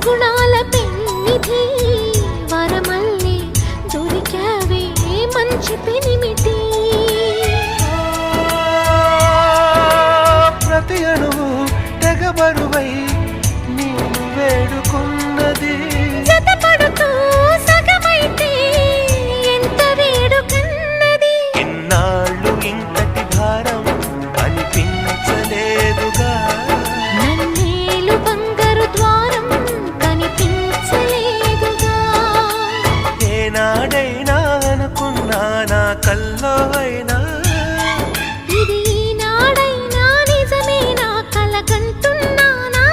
గుణాల పెన్నిధి వరమల్లే దొరికావే మంచి పెనిమిటి ప్రతి అణువు తెగబరువై నేను వేడుకున్నది జతపడుతూ సగమైతే ఎంత వేడుకన్నది ఇన్నాళ్ళు ఇంతటి భారం అనిపించలేదుగా నన్నేలు బంగారు ద్వారం కనిపించలేదుగా ఏనాడైనా అనుకున్నా నా కల్లో అయినా ఇది ఈనాడైనా నిజమేనా కలగంటున్నానా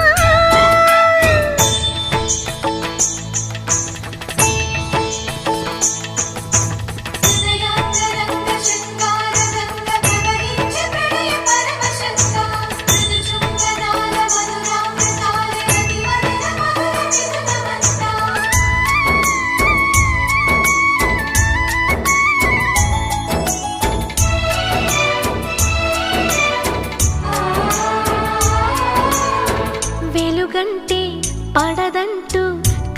వెలుగంటే పడదంటూ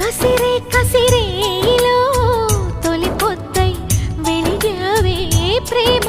కసిరే కసిరేలో తొలి పొద్దై వెలిగావే ప్రేమ